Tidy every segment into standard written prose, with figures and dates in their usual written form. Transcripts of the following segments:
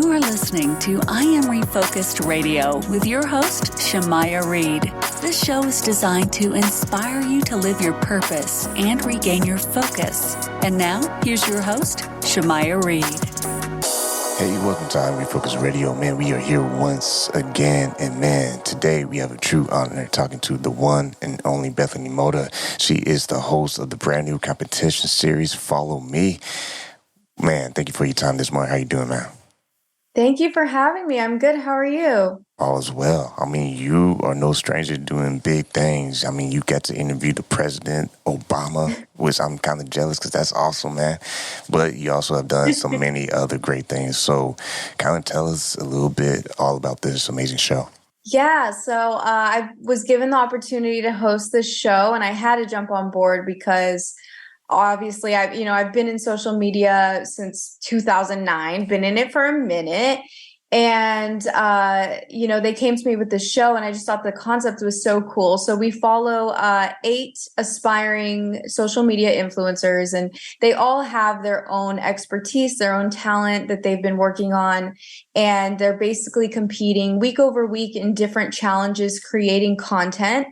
You are listening to I Am Refocused Radio with your host, Shamaya Reed. This show is designed to inspire you to live your purpose and regain your focus. And now, here's your host, Shamaya Reed. Hey, welcome to I Am Refocused Radio. Man, we are here once again. And man, today we have a true honor talking to the one and only Bethany Mota. She is the host of the brand new competition series, Follow Me. Man, thank you for your time this morning. How you doing, man? Thank you for having me. I'm good. How are you? All is well. I mean, you are no stranger to doing big things. I mean, you got to interview the president, Obama, which I'm kind of jealous because that's awesome, man. But you also have done so many other great things. So kind of tell us a little bit all about this amazing show. Yeah, so I was given the opportunity to host this show, and I had to jump on board because obviously I've been in social media since 2009, been in it for a minute. And, they came to me with this show and I just thought the concept was so cool. So we follow 8 aspiring social media influencers, and they all have their own expertise, their own talent that they've been working on. And they're basically competing week over week in different challenges, creating content,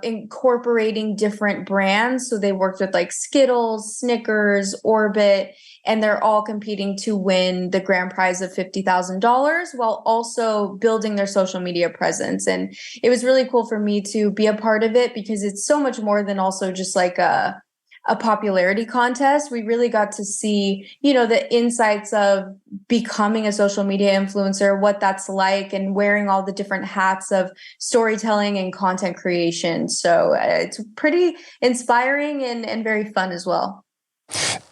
incorporating different brands. So they worked with like Skittles, Snickers, Orbit, and they're all competing to win the grand prize of $50,000 while also building their social media presence. And it was really cool for me to be a part of it because it's so much more than also just like a popularity contest. We really got to see, the insights of becoming a social media influencer, what that's like, and wearing all the different hats of storytelling and content creation. So it's pretty inspiring and very fun as well.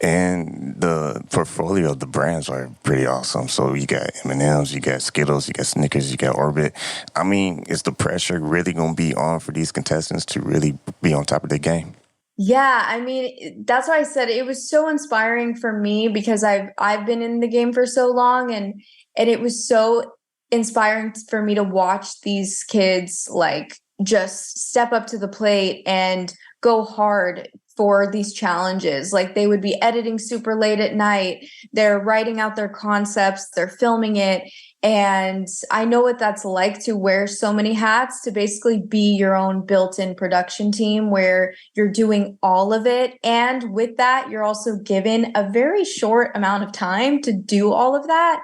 And the portfolio of the brands are pretty awesome. So you got M&M's, you got Skittles, you got Snickers, you got Orbit. I mean, is the pressure really going to be on for these contestants to really be on top of their game? Yeah, I mean, that's why I said it was so inspiring for me because I've been in the game for so long, and it was so inspiring for me to watch these kids like just step up to the plate and go hard for these challenges. Like they would be editing super late at night. They're writing out their concepts, they're filming it. And I know what that's like to wear so many hats, to basically be your own built-in production team where you're doing all of it. And with that, you're also given a very short amount of time to do all of that.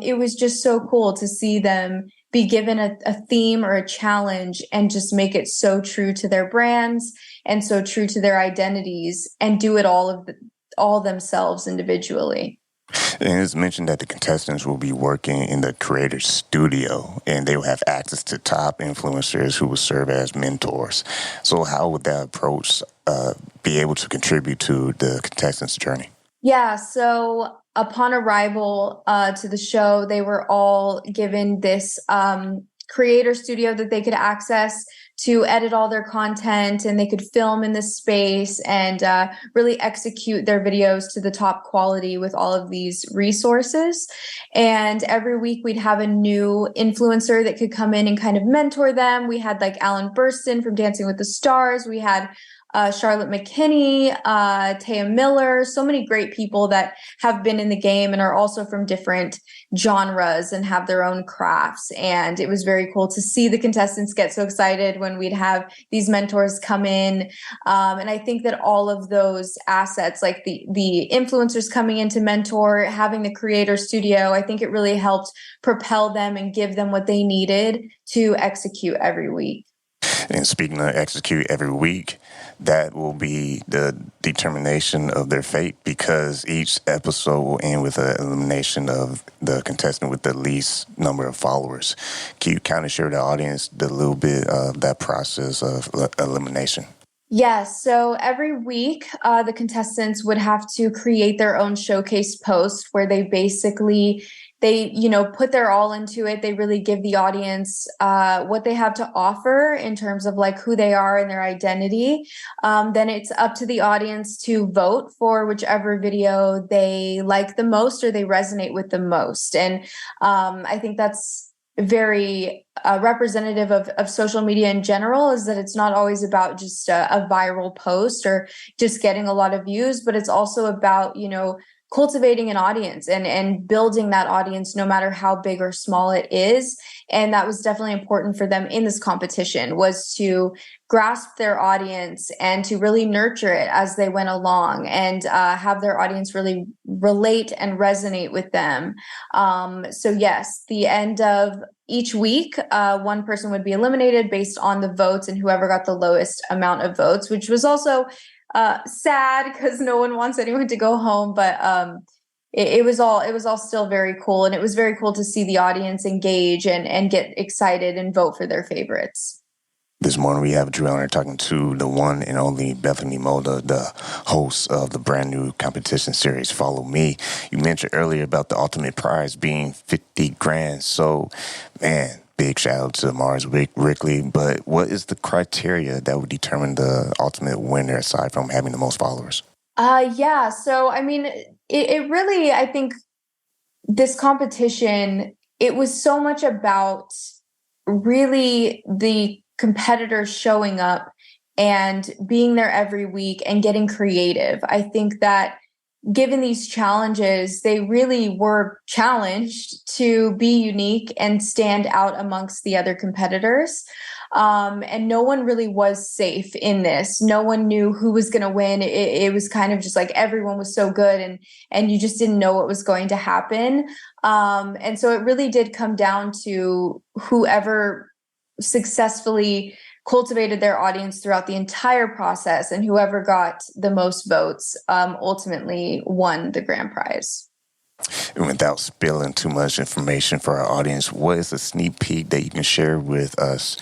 It was just so cool to see them be given a theme or a challenge and just make it so true to their brands and so true to their identities and do it all themselves individually. And it's mentioned that the contestants will be working in the creator studio and they will have access to top influencers who will serve as mentors. So how would that approach be able to contribute to the contestants' journey? Yeah, so upon arrival to the show, they were all given this creator studio that they could access to edit all their content, and they could film in this space and really execute their videos to the top quality with all of these resources. And every week we'd have a new influencer that could come in and kind of mentor them. We had like Alan Burstyn from Dancing with the Stars. We had Charlotte McKinney, Taya Miller, so many great people that have been in the game and are also from different genres and have their own crafts. And it was very cool to see the contestants get so excited when we'd have these mentors come in. And I think that all of those assets, like the influencers coming in to mentor, having the creator studio, I think it really helped propel them and give them what they needed to execute every week. And speaking of execute every week, that will be the determination of their fate because each episode will end with an elimination of the contestant with the least number of followers. Can you kind of share with the audience the little bit of that process of elimination? Yes. So every week, the contestants would have to create their own showcase post where they basically put their all into it. They really give the audience what they have to offer in terms of like who they are and their identity. Then it's up to the audience to vote for whichever video they like the most or they resonate with the most. And I think that's very representative of social media in general, is that it's not always about just a viral post or just getting a lot of views, but it's also about, cultivating an audience and building that audience no matter how big or small it is. And that was definitely important for them in this competition, was to grasp their audience and to really nurture it as they went along, and have their audience really relate and resonate with them. So yes, the end of each week, one person would be eliminated based on the votes, and whoever got the lowest amount of votes, which was also sad because no one wants anyone to go home, but it was all still very cool, and it was very cool to see the audience engage and get excited and vote for their favorites. This morning we have Drew Honor talking to the one and only Bethany Mota, the host of the brand new competition series, Follow Me. You mentioned earlier about the ultimate prize being $50,000. So, man, big shout out to Mars Rickley. But what is the criteria that would determine the ultimate winner aside from having the most followers? Yeah. So, I mean, it really, I think this competition, it was so much about really the competitors showing up and being there every week and getting creative. I think that given these challenges, they really were challenged to be unique and stand out amongst the other competitors. And no one really was safe in this. No one knew who was going to win. It was kind of just like everyone was so good, and you just didn't know what was going to happen. And so it really did come down to whoever successfully cultivated their audience throughout the entire process, and whoever got the most votes ultimately won the grand prize. And without spilling too much information for our audience, what is a sneak peek that you can share with us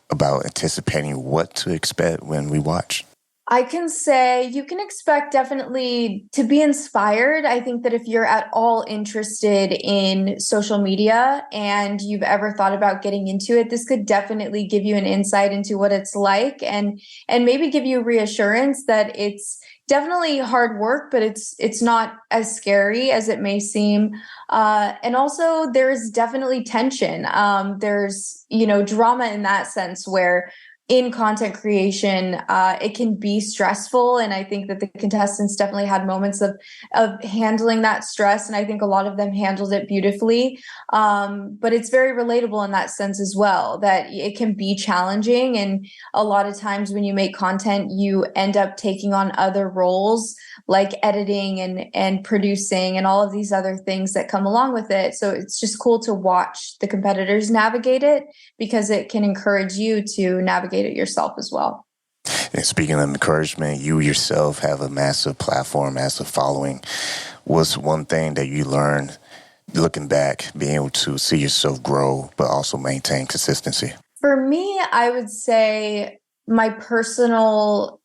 about anticipating what to expect when we watch? I can say you can expect definitely to be inspired. I think that if you're at all interested in social media and you've ever thought about getting into it, this could definitely give you an insight into what it's like, and maybe give you reassurance that it's definitely hard work, but it's not as scary as it may seem. And also there's definitely tension. There's, drama in that sense, where in content creation, it can be stressful. And I think that the contestants definitely had moments of handling that stress. And I think a lot of them handled it beautifully. But it's very relatable in that sense as well, that it can be challenging. And a lot of times when you make content, you end up taking on other roles like editing and producing and all of these other things that come along with it. So it's just cool to watch the competitors navigate it, because it can encourage you to navigate it yourself as well. And speaking of encouragement, you yourself have a massive platform, massive following. What's one thing that you learned looking back, being able to see yourself grow, but also maintain consistency? For me, I would say my personal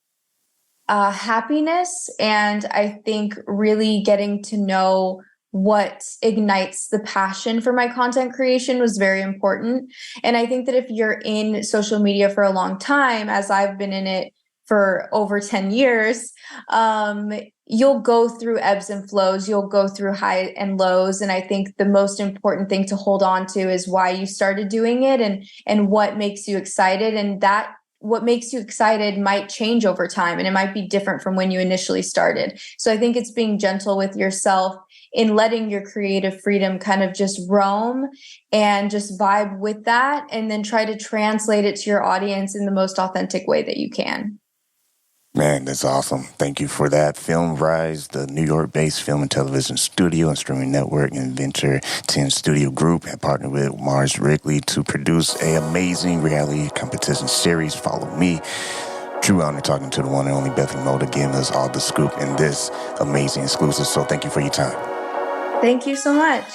happiness, and I think really getting to know what ignites the passion for my content creation was very important. And I think that if you're in social media for a long time, as I've been in it for over 10 years, you'll go through ebbs and flows, you'll go through high and lows. And I think the most important thing to hold on to is why you started doing it, and what makes you excited. And that what makes you excited might change over time, and it might be different from when you initially started. So I think it's being gentle with yourself in letting your creative freedom kind of just roam and just vibe with that, and then try to translate it to your audience in the most authentic way that you can. Man, that's awesome. Thank you for that. Film Rise, the New York-based film and television studio and streaming network and Venture 10 Studio Group, have partnered with Mars Rickley to produce an amazing reality competition series, Follow Me. Drew Honor talking to the one and only Bethany Mota, giving us all the scoop in this amazing exclusive. So thank you for your time. Thank you so much.